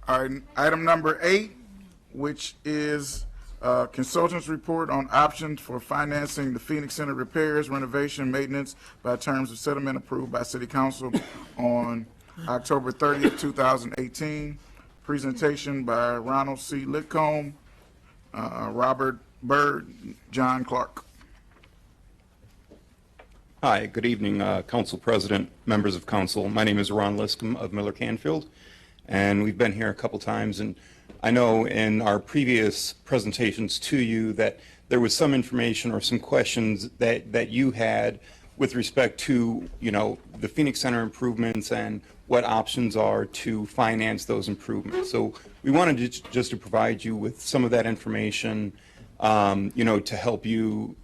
All right, item number 8, which is consultant's report on options for financing the Phoenix Center repairs, renovation, maintenance by terms of settlement approved by City Council on October 30th, 2018. Presentation by Ronald C. Litcomb, Robert Byrd, John Clark. Hi, good evening, Council President, members of Council. My name is Ron Liscombe of Miller Canfield, and we've been here a couple times. And I know in our previous presentations to you that there was some information or some questions that you had with respect to, the Phoenix Center improvements and what options are to finance those improvements. So we wanted just to provide you with some of that information, to help you,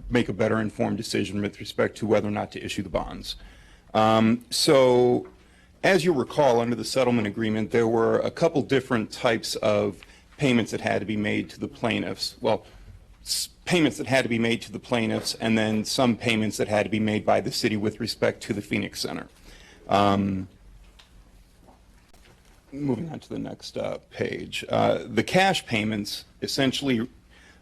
make a better informed decision with respect to whether or not to issue the bonds. So as you recall, under the settlement agreement, there were a couple different types of payments that had to be made to the plaintiffs. Well, payments that had to be made to the plaintiffs, and then some payments that had to be made by the city with respect to the Phoenix Center. Moving on to the next page. The cash payments essentially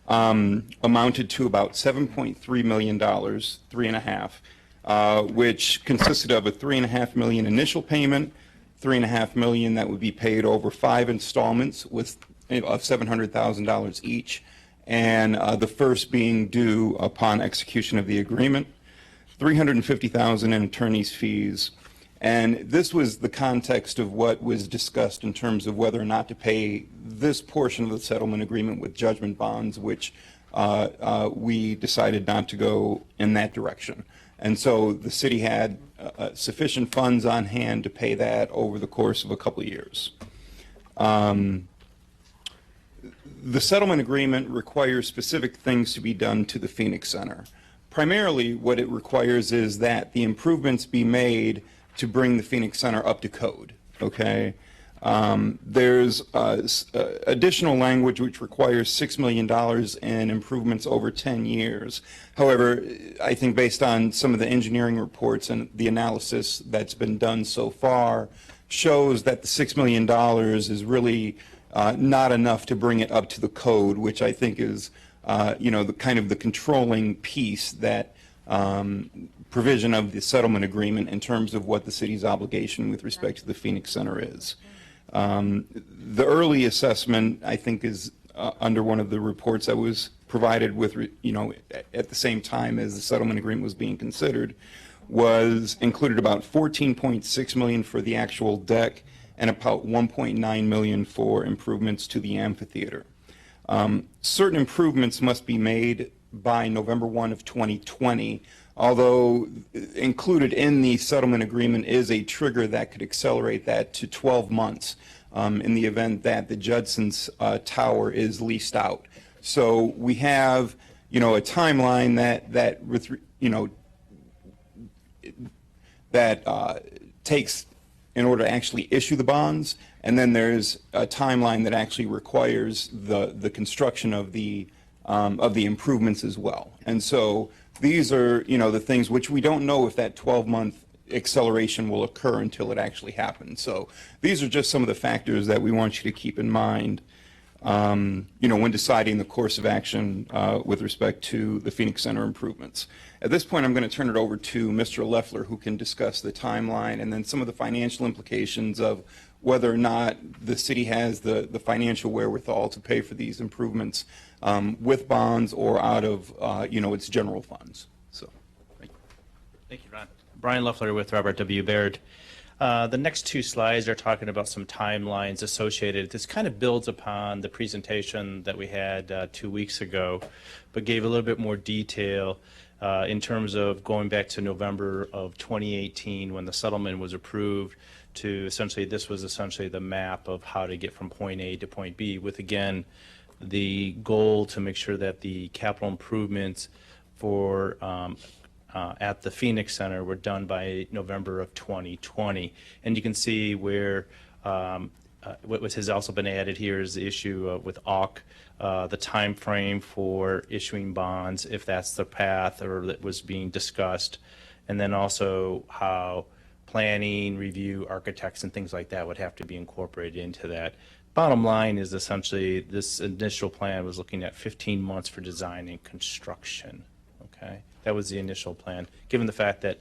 amounted to about $7.3 million, $3.5, which consisted of a $3.5 million initial payment, $3.5 million that would be paid over 5 installments of $700,000 each, and the first being due upon execution of the agreement, $350,000 in attorney's fees. And this was the context of what was discussed in terms of whether or not to pay this portion of the settlement agreement with judgment bonds, which we decided not to go in that direction. And so the city had sufficient funds on hand to pay that over the course of a couple of years. The settlement agreement requires specific things to be done to the Phoenix Center. Primarily, what it requires is that the improvements be made to bring the Phoenix Center up to code, okay? There's additional language which requires $6 million in improvements over 10 years. However, I think based on some of the engineering reports and the analysis that's been done so far, shows that the $6 million is really not enough to bring it up to the code, which I think is, the kind of the controlling piece that provision of the settlement agreement in terms of what the city's obligation with respect to the Phoenix Center is. The early assessment, I think, is under one of the reports that was provided with, at the same time as the settlement agreement was being considered, was included about $14.6 million for the actual deck and about $1.9 million for improvements to the amphitheater. Certain improvements must be made by November 1 of 2020, although included in the settlement agreement is a trigger that could accelerate that to 12 months in the event that the Judson's tower is leased out. So we have, a timeline that takes in order to actually issue the bonds, and then there's a timeline that actually requires the construction of the improvements as well. And so these are, the things which we don't know if that 12-month acceleration will occur until it actually happens. So these are just some of the factors that we want you to keep in mind, when deciding the course of action with respect to the Phoenix Center improvements. At this point, I'm going to turn it over to Mr. Loeffler, who can discuss the timeline and then some of the financial implications of whether or not the city has the financial wherewithal to pay for these improvements with bonds or out of, its general funds. So, thank you. Thank you, Ron. Brian Loeffler with Robert W. Baird. The next two slides are talking about some timelines associated. This kind of builds upon the presentation that we had 2 weeks ago, but gave a little bit more detail in terms of going back to November of 2018 when the settlement was approved to essentially, this was essentially the map of how to get from point A to point B with, again, the goal to make sure that the capital improvements for at the Phoenix Center were done by November of 2020. And you can see where what has also been added here is the issue with AUK, the time frame for issuing bonds, if that's the path or that was being discussed, and then also how planning, review, architects, and things like that would have to be incorporated into that. Bottom line is essentially this initial plan was looking at 15 months for design and construction. Okay, that was the initial plan. Given the fact that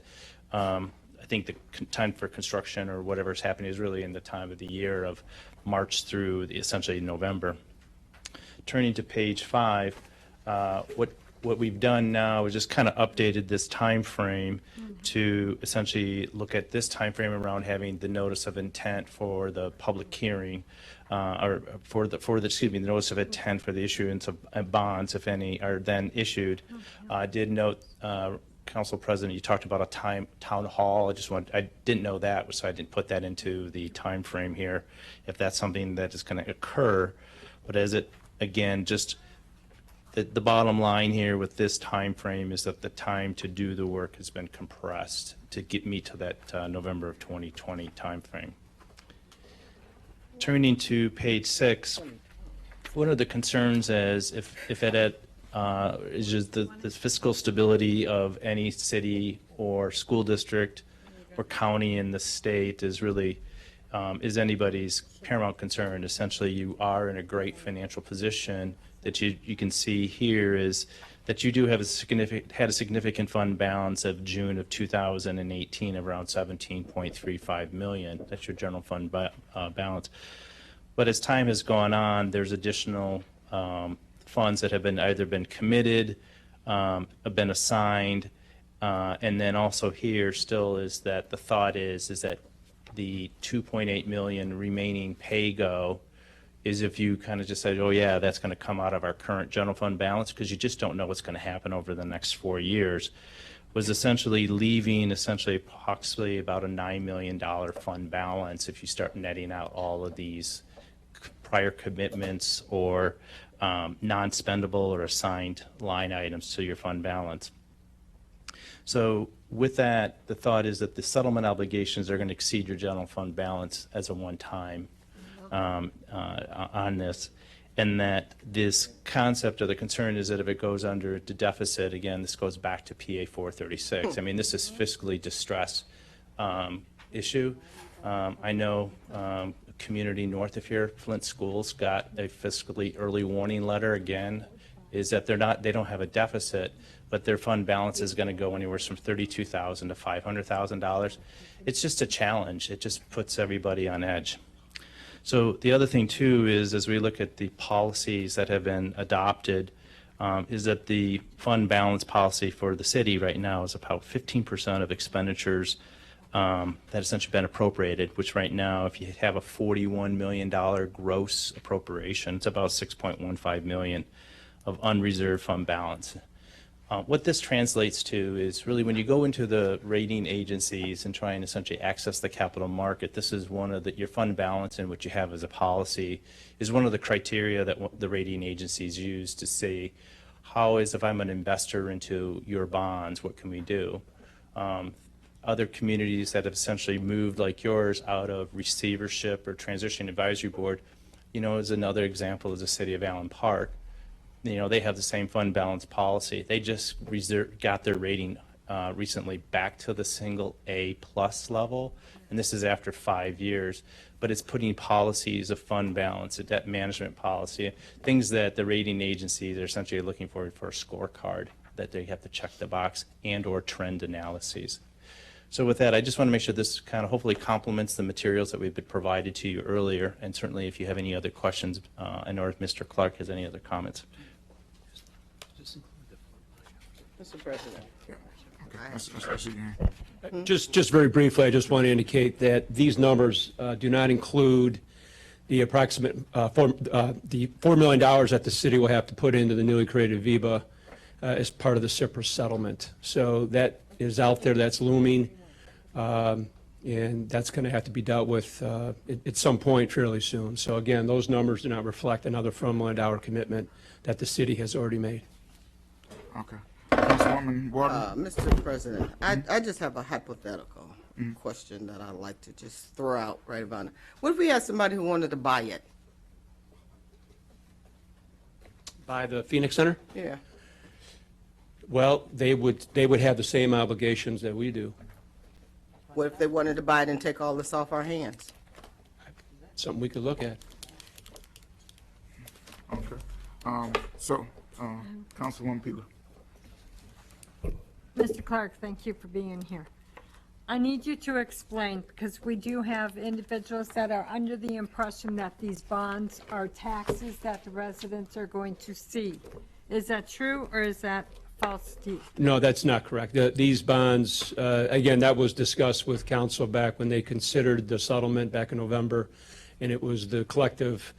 I think the time for construction or whatever is happening is really in the time of the year of March through essentially November. Turning to page 5, what we've done now is just kind of updated this time frame to essentially look at this time frame around having the notice of intent for the public hearing, or for the notice of intent for the issuance of bonds, if any, are then issued. I did note, Council President, you talked about a town hall. I didn't know that, so I didn't put that into the time frame here, if that's something that is going to occur. But as it, again, just the bottom line here with this time frame is that the time to do the work has been compressed to get me to that November of 2020 time frame. Turning to page 6, one of the concerns is if it had is just the fiscal stability of any city or school district or county in the state is really is anybody's paramount concern. Essentially, you are in a great financial position. That you can see here is that you do have had a significant fund balance of June of 2018 of around 17.35 million. That's your general fund balance. But as time has gone on, there's additional funds that have either been committed, have been assigned, and then also here still is that the thought is that the 2.8 million remaining pay-go is if you kind of just said, oh yeah, that's going to come out of our current general fund balance, because you just don't know what's going to happen over the next 4 years, was essentially leaving approximately about a $9 million fund balance if you start netting out all of these prior commitments or non-spendable or assigned line items to your fund balance. So with that, the thought is that the settlement obligations are going to exceed your general fund balance as a one-time on this, and that this concept or the concern is that if it goes under the deficit, again, this goes back to PA 436. I mean, this is fiscally distressed issue. I know community north of here, Flint Schools, got a fiscally early warning letter. Again, is that they don't have a deficit, but their fund balance is going to go anywhere from $32,000 to $500,000. It's just a challenge. It just puts everybody on edge. So the other thing too is, as we look at the policies that have been adopted, is that the fund balance policy for the city right now is about 15% of expenditures that essentially been appropriated, which right now, if you have a $41 million gross appropriation, it's about 6.15 million of unreserved fund balance. What this translates to is really when you go into the rating agencies and try and essentially access the capital market, this is one of your fund balance and what you have as a policy is one of the criteria that the rating agencies use to say, if I'm an investor into your bonds, what can we do? Other communities that have essentially moved like yours out of receivership or transition advisory board, is another example is the city of Allen Park. They have the same fund balance policy. They just got their rating recently back to the single A+ level, and this is after 5 years. But it's putting policies of fund balance, a debt management policy, things that the rating agencies are essentially looking for a scorecard that they have to check the box and/or trend analyses. So with that, I just want to make sure this kind of hopefully complements the materials that we've been provided to you earlier, and certainly if you have any other questions, and or if Mr. Clark has any other comments. Mr. President. Let's see here. Just very briefly, I just want to indicate that these numbers do not include the approximate the $4 million that the city will have to put into the newly created VEBA as part of the Cypress settlement. So that is out there, that's looming, and that's going to have to be dealt with at some point fairly soon. So again, those numbers do not reflect another $4 million commitment that the city has already made. Okay. Councilwoman Waterman. Mr. President, I just have a hypothetical question that I'd like to just throw out right about now. What if we had somebody who wanted to buy it? By the Phoenix Center? Yeah. Well, they would have the same obligations that we do. What if they wanted to buy it and take all this off our hands? Something we could look at. Okay. Councilwoman Peeler. Mr. Clark, thank you for being here. I need you to explain, because we do have individuals that are under the impression that these bonds are taxes that the residents are going to see. Is that true, or is that false, Steve? No, that's not correct. These bonds, again, that was discussed with council back when they considered the settlement back in November, and it was the collective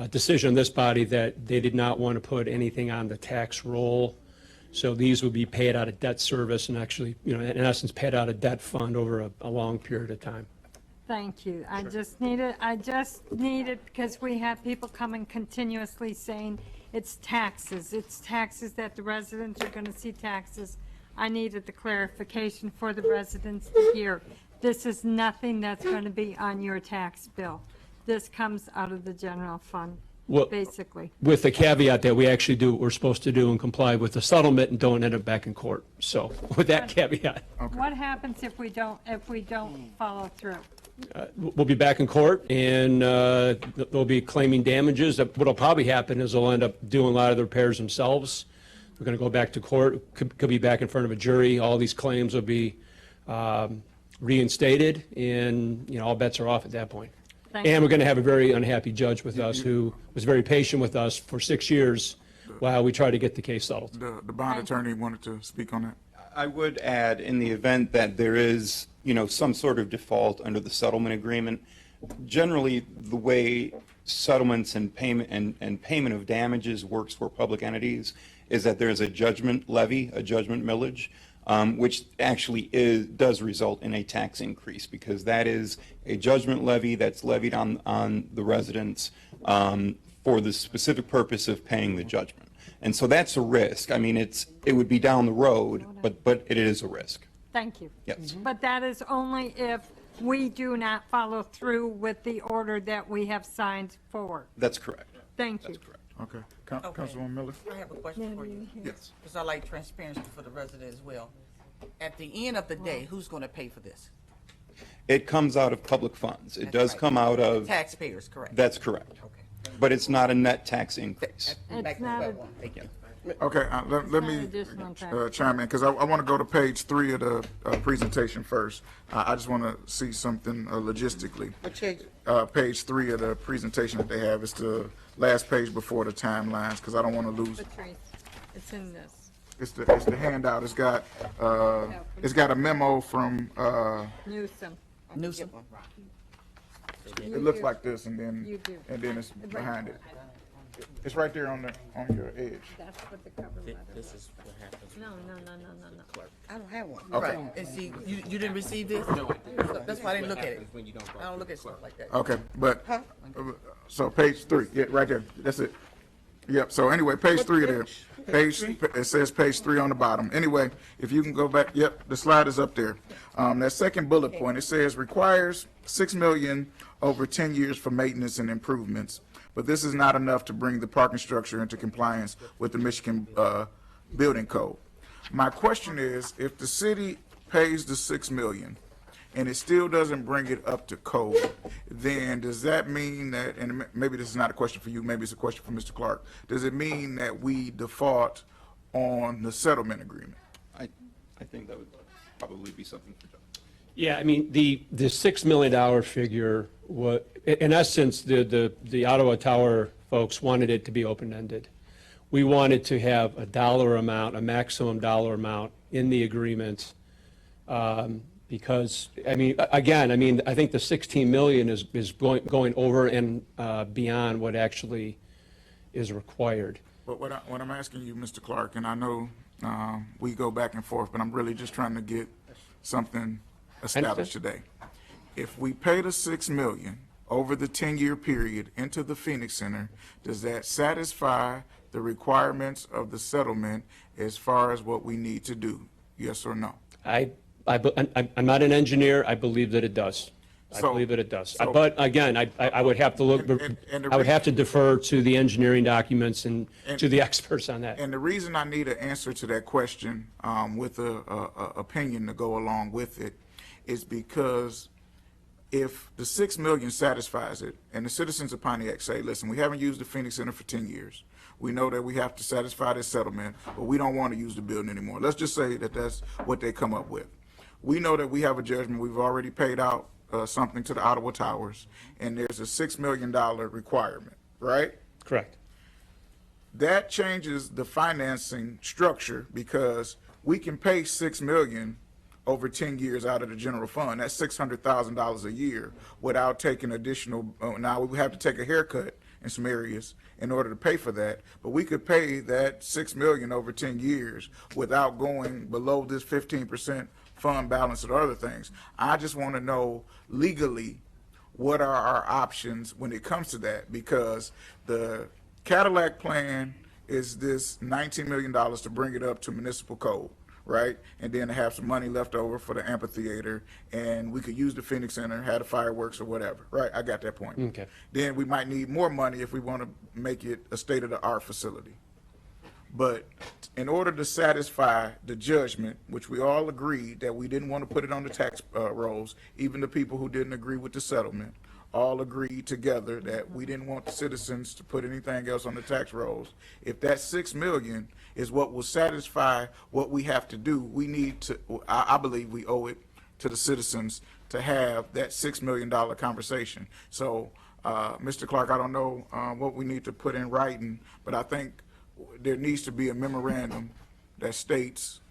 decision of this body that they did not want to put anything on the tax roll. So these would be paid out of debt service and actually, in essence, paid out of debt fund over a long period of time. Thank you. I just need it because we have people coming continuously saying it's taxes that the residents are going to see taxes. I needed the clarification for the residents to hear. This is nothing that's going to be on your tax bill. This comes out of the general fund, Well, basically. with the caveat that we actually do what we're supposed to do and comply with the settlement and don't end up back in court. So with that caveat, What happens if we don't follow through? we'll be back in court and they'll be claiming damages. What'll probably happen is they'll end up doing a lot of the repairs themselves. We're going to go back to court, could be back in front of a jury. All these claims will be reinstated and, all bets are off at that point. Thank And you. we're going to have a very unhappy judge with us who was very patient with us for 6 years while we tried to get the case settled. The bond attorney wanted to speak on that. I would add, in the event that there is, some sort of default under the settlement agreement, generally, the way settlements and payment of damages works for public entities is that there's a judgment levy, a judgment millage, which actually does result in a tax increase, because that is a judgment levy that's levied on the residents for the specific purpose of paying the judgment. And so that's a risk. I mean, it would be down the road, but it is a risk. Thank you. Yes. But that is only if we do not follow through with the order that we have signed for. That's correct. Thank you. That's correct. Okay. Okay. Councilwoman Miller? I have a question for you, Yes. because I like transparency for the resident as well. At the end of the day, who's going to pay for this? It comes out of public funds. It That's does right. come out of, Taxpayers, correct? that's correct. Okay. But it's not a net tax increase. Back to not square a- one. Thank you. Okay, let not me additional tax. chime in, because I want to go to page 3 of the presentation first. I just want to see something logistically. Okay, Page 3 of the presentation that they have is the last page before the timelines, because I don't want to lose. Patrice, it's in this. It's the handout. It's got a memo from, Newsom. Newsom. it looks like this, and You do. then it's behind it. It's right there on your edge. That's what the cover letter. This is what happens. No. I don't have one. Okay. Right, and see, you didn't receive this? That's why I didn't look at it. When you don't I don't look at stuff like that. Okay, but, so page 3, yeah, right there, that's it. Yep, so anyway, page 3 of there. It says page 3 on the bottom. Anyway, if you can go back, yep, the slide is up there. That second bullet point, it says requires $6 million over 10 years for maintenance and improvements. But this is not enough to bring the parking structure into compliance with the Michigan Building Code. My question is, if the city pays the $6 million and it still doesn't bring it up to code, then does that mean that, and maybe this is not a question for you, maybe it's a question for Mr. Clark, does it mean that we default on the settlement agreement? I think that would probably be something for John. Yeah, I mean, the $6 million figure, in essence, the Ottawa Tower folks wanted it to be open-ended. We wanted to have a maximum dollar amount in the agreement, because, I think the 16 million is going over and beyond what actually is required. But what I'm asking you, Mr. Clark, and I know we go back and forth, but I'm really just trying to get something established today. If we pay the $6 million over the 10-year period into the Phoenix Center, does that satisfy the requirements of the settlement as far as what we need to do? Yes or no? I'm not an engineer, I believe that it does. I So- believe that it does. so- But again, I would have to look, And the I would have to defer to the engineering documents and to the experts on that. And the reason I need an answer to that question with a opinion to go along with it is because if the 6 million satisfies it, and the citizens of Pontiac say, listen, we haven't used the Phoenix Center for 10 years. We know that we have to satisfy this settlement, but we don't want to use the building anymore. Let's just say that that's what they come up with. We know that we have a judgment. We've already paid out something to the Ottawa Towers, and there's a $6 million requirement, right? Correct. That changes the financing structure because we can pay $6 million over 10 years out of the general fund. That's $600,000 a year without taking additional, now we have to take a haircut in some areas in order to pay for that, but we could pay that $6 million over 10 years without going below this 15% fund balance or other things. I just want to know legally what are our options when it comes to that, because the Cadillac plan is this $19 million to bring it up to municipal code, right? And then to have some money left over for the amphitheater, and we could use the Phoenix Center, have the fireworks or whatever, right? I got that point. Okay. Then we might need more money if we want to make it a state-of-the-art facility. But in order to satisfy the judgment, which we all agreed that we didn't want to put it on the tax rolls, even the people who didn't agree with the settlement, all agreed together that we didn't want the citizens to put anything else on the tax rolls. If that 6 million is what will satisfy what we have to do, we need to, I believe we owe it to the citizens to have that $6 million conversation. So, Mr. Clark, I don't know what we need to put in writing, but I think there needs to be a memorandum that states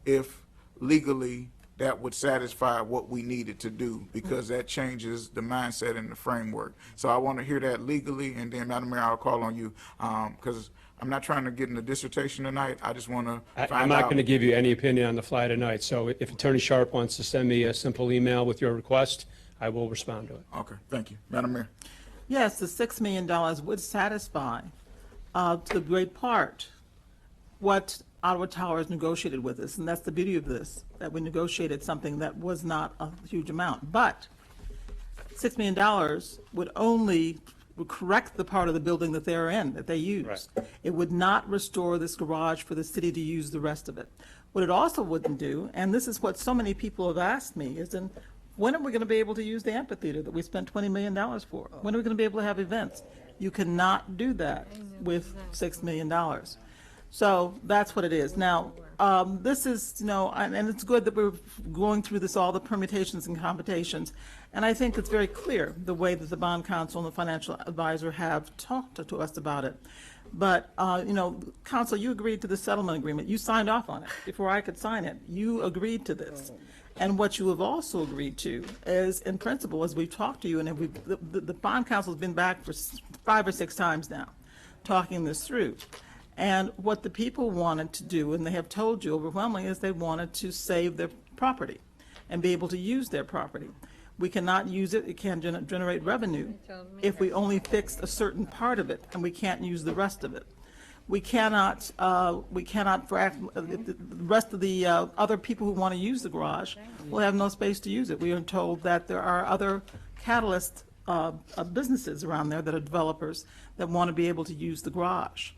if legally that would satisfy what we needed to do, because that changes the mindset and the framework. So I want to hear that legally, and then, Madam Mayor, I'll call on you, because I'm not trying to get in a dissertation tonight. I just want to find out. I'm not going to give you any opinion on the fly tonight, so if Attorney Sharp wants to send me a simple email with your request, I will respond to it. Okay, thank you. Madam Mayor. Yes, the $6 million would satisfy, to a great part, what Ottawa Towers negotiated with us, and that's the beauty of this, that we negotiated something that was not a huge amount. But $6 million would only correct the part of the building that they're in, that they used. Right. It would not restore this garage for the city to use the rest of it. What it also wouldn't do, and this is what so many people have asked me, is then when are we going to be able to use the amphitheater that we spent $20 million for? When are we going to be able to have events? You cannot do that with $6 million. So that's what it is. Now, this is, and it's good that we're going through this, all the permutations and computations. And I think it's very clear the way that the bond counsel and the financial advisor have talked to us about it. But, counsel, you agreed to the settlement agreement. You signed off on it before I could sign it. You agreed to this. And what you have also agreed to is, in principle, as we've talked to you, and the bond counsel has been back for 5 or 6 times now, talking this through. And what the people wanted to do, and they have told you overwhelmingly, is they wanted to save their property and be able to use their property. We cannot use it, it can't generate revenue if we only fix a certain part of it, and we can't use the rest of it. We cannot, the rest of the other people who want to use the garage will have no space to use it. We are told that there are other catalyst businesses around there that are developers that want to be able to use the garage.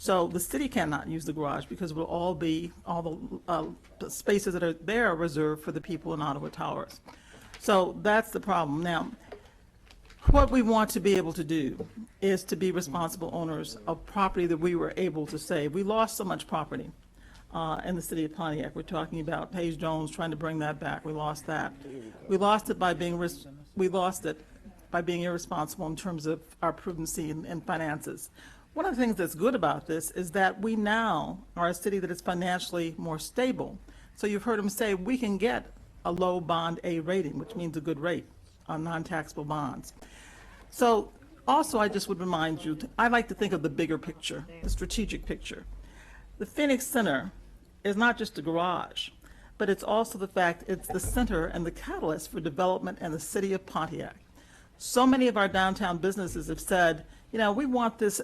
So the city cannot use the garage because it will all the spaces that are there are reserved for the people in Ottawa Towers. So that's the problem. Now, what we want to be able to do is to be responsible owners of property that we were able to save. We lost so much property in the city of Pontiac. We're talking about Hayes Jones trying to bring that back. We lost that. We lost it by being irresponsible in terms of our prudency and finances. One of the things that's good about this is that we now are a city that is financially more stable. So you've heard him say we can get a low bond A rating, which means a good rate on non-taxable bonds. So also I just would remind you, I like to think of the bigger picture, the strategic picture. The Phoenix Center is not just a garage, but it's also the fact it's the center and the catalyst for development in the city of Pontiac. So many of our downtown businesses have said, we want this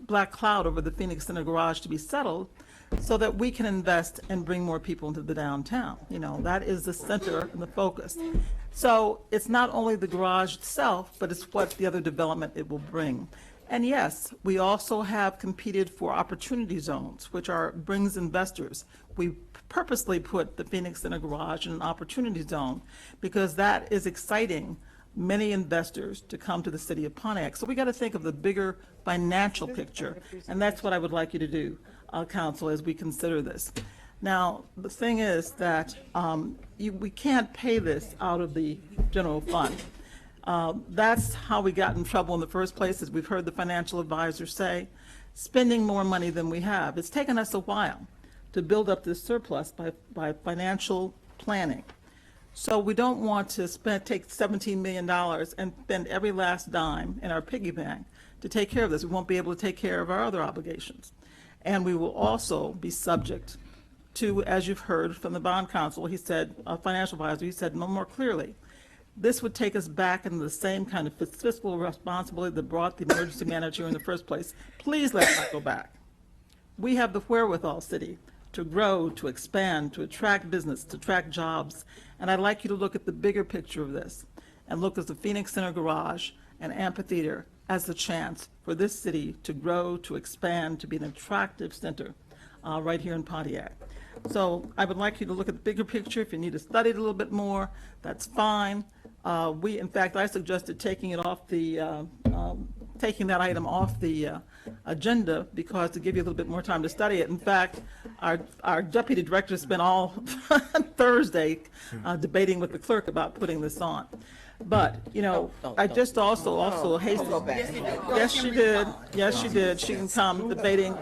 black cloud over the Phoenix Center garage to be settled so that we can invest and bring more people into the downtown. That is the center and the focus. So it's not only the garage itself, but it's what the other development it will bring. And yes, we also have competed for opportunity zones, which brings investors. We purposely put the Phoenix Center Garage in an opportunity zone because that is exciting many investors to come to the city of Pontiac. So we got to think of the bigger financial picture, and that's what I would like you to do, Council, as we consider this. Now, the thing is that we can't pay this out of the general fund. That's how we got in trouble in the first place, as we've heard the financial advisors say, spending more money than we have. It's taken us a while to build up this surplus by financial planning. So we don't want to take $17 million and spend every last dime in our piggy bank to take care of this. We won't be able to take care of our other obligations. And we will also be subject to, as you've heard from the bond counsel, he said, financial advisor, he said no more clearly, this would take us back into the same kind of fiscal responsibility that brought the emergency manager in the first place. Please let's not go back. We have the wherewithal, city, to grow, to expand, to attract business, to attract jobs. And I'd like you to look at the bigger picture of this and look at the Phoenix Center Garage and amphitheater as the chance for this city to grow, to expand, to be an attractive center right here in Pontiac. So I would like you to look at the bigger picture. If you need to study it a little bit more, that's fine. In fact, I suggested taking it off the, taking that item off the agenda because to give you a little bit more time to study it. In fact, our deputy director spent all Thursday debating with the clerk about putting this on. But, you know, I just also hastily. Yes, she did. Yes, she did. She can come debating.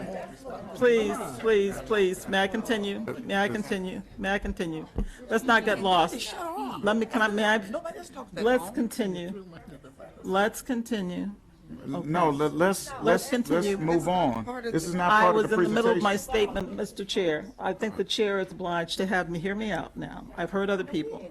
Please, please, please. May I continue? May I continue? May I continue? Let's not get lost. Let's continue. Let's continue. No, let's continue. move on. This is not I part of was the in the middle of my presentation. statement, Mr. Chair. I think the chair is obliged to have me hear me out now. I've heard other people.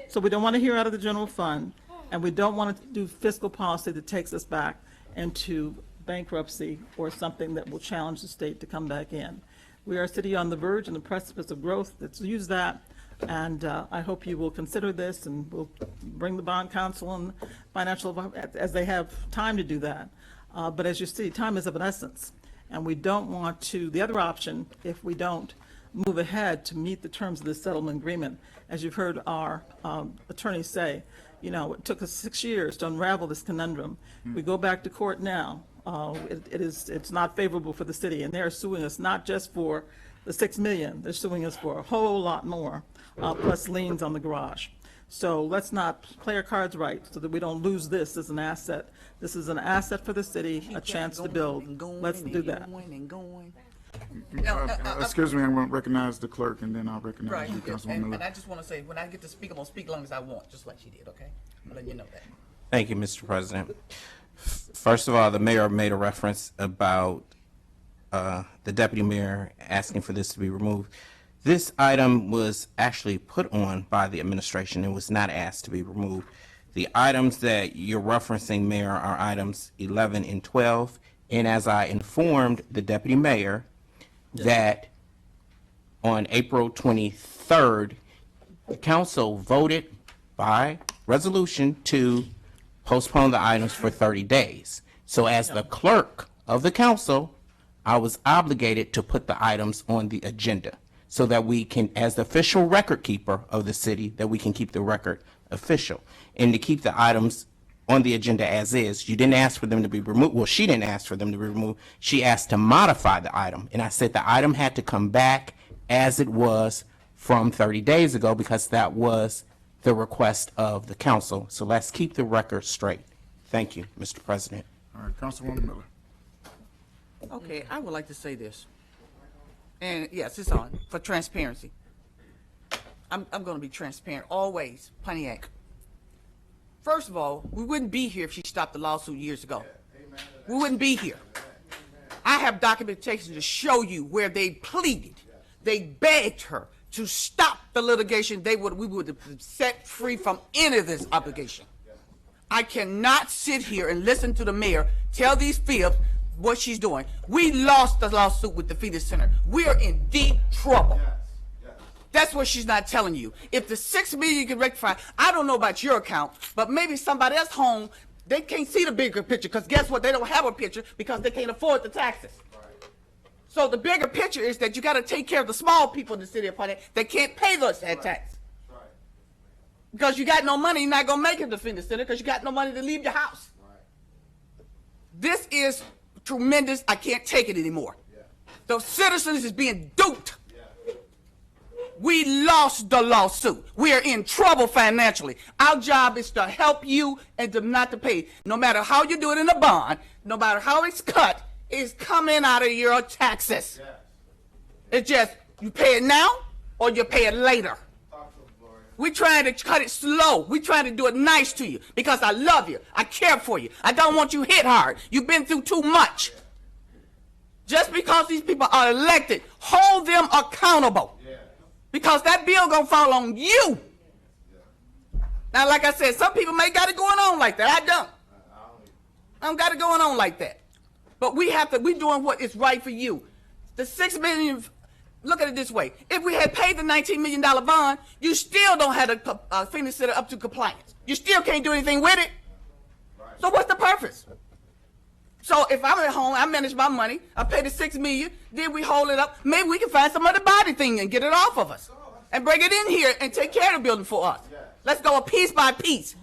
So we don't want to hear out of the general fund, and we don't want to do fiscal policy that takes us back into bankruptcy or something that will challenge the state to come back in. We are a city on the verge and the precipice of growth. Let's use that. And I hope you will consider this, and we'll bring the bond counsel and financial, as they have time to do that. But as you see, time is of an essence. And we don't want to, the other option, if we don't move ahead to meet the terms of the settlement agreement, as you've heard our attorney say, you know, it took us 6 years to unravel this conundrum. We go back to court now. It's not favorable for the city, and they're suing us not just for the $6 million, they're suing us for a whole lot more, plus liens on the garage. So let's not play our cards right so that we don't lose this as an asset. This is an asset for the city, a chance to build. Let's do that. Excuse me, I'm going to recognize the clerk, and then I'll recognize Right, you, you did. Councilwoman And Miller. I just want to say, when I get to speak, I'm going to speak as long as I want, just like she did, okay? I'm letting you know that. Thank you, Mr. President. First of all, the mayor made a reference about the deputy mayor asking for this to be removed. This item was actually put on by the administration and was not asked to be removed. The items that you're referencing, Mayor, are items 11 and 12. And as I informed the deputy mayor, that on April 23rd, the council voted by resolution to postpone the items for 30 days. So as the clerk of the council, I was obligated to put the items on the agenda so that we can, as the official record keeper of the city, that we can keep the record official. And to keep the items on the agenda as is, you didn't ask for them to be removed. Well, she didn't ask for them to be removed. She asked to modify the item. And I said the item had to come back as it was from 30 days ago because that was the request of the council. So let's keep the record straight. Thank you, Mr. President. All right, Councilwoman Miller. Okay, I would like to say this. And yes, it's on, for transparency. I'm going to be transparent always, Pontiac. First of all, we wouldn't be here if she stopped the lawsuit years ago. We wouldn't be here. I have documentation to show you where they pleaded. They begged her to stop the litigation. We would have been set free from any of this obligation. I cannot sit here and listen to the mayor tell these fibs what she's doing. We lost the lawsuit with the Phoenix Center. We are in deep trouble. That's what she's not telling you. If the $6 million you can rectify, I don't know about your account, but maybe somebody else home They can't see the bigger picture, because guess what? They don't have a picture because they can't afford the taxes. So the bigger picture is that you got to take care of the small people in the city of Pontiac that can't pay that tax. Because you got no money, you're not going to make it to Phoenix Center because you got no money to leave your house. This is tremendous. I can't take it anymore. The citizens is being duped. We lost the lawsuit. We are in trouble financially. Our job is to help you and to not to pay. No matter how you do it in a bond, no matter how it's cut, it's coming out of your taxes. It's just, you pay it now or you pay it later. We're trying to cut it slow. We're trying to do it nice to you because I love you. I care for you. I don't want you hit hard. You've been through too much. Just because these people are elected, hold them accountable. Because that bill gonna fall on you. Now, like I said, some people may got it going on like that. I don't. I don't got it going on like that. But we have to, we're doing what is right for you. The $6 million, look at it this way. If we had paid the $19 million bond, you still don't have the Phoenix Center up to compliance. You still can't do anything with it. So what's the purpose? So if I'm at home, I manage my money, I pay the $6 million, then we hold it up. Maybe we can find some other body thing and get it off of us and bring it in here and take care of the building for us. Let's go piece by piece.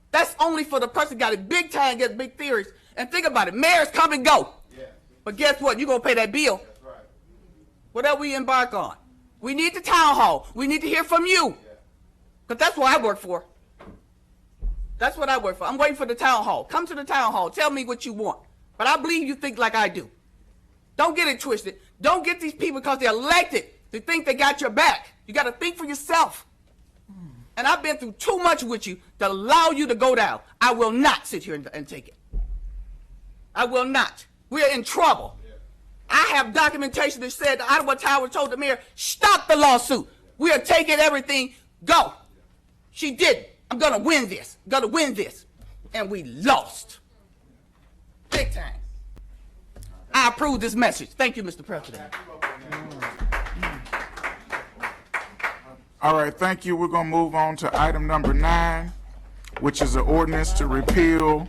That's only for the person who got it big time, get big theories. And think about it, mayors come and go. But guess what? You're going to pay that bill. Whatever we embark on. We need the town hall. We need to hear from you. Because that's what I work for. That's what I work for. I'm waiting for the town hall. Come to the town hall. Tell me what you want. But I believe you think like I do. Don't get it twisted. Don't get these people because they're elected to think they got your back. You got to think for yourself. And I've been through too much with you to allow you to go down. I will not sit here and take it. I will not. We're in trouble. I have documentation that said the Ottawa Tower told the mayor, stop the lawsuit. We are taking everything. Go. She didn't. I'm going to win this. I'm going to win this. And we lost. Big time. I approve this message. Thank you, Mr. President. All right, thank you. We're going to move on to item number 9, which is an ordinance to repeal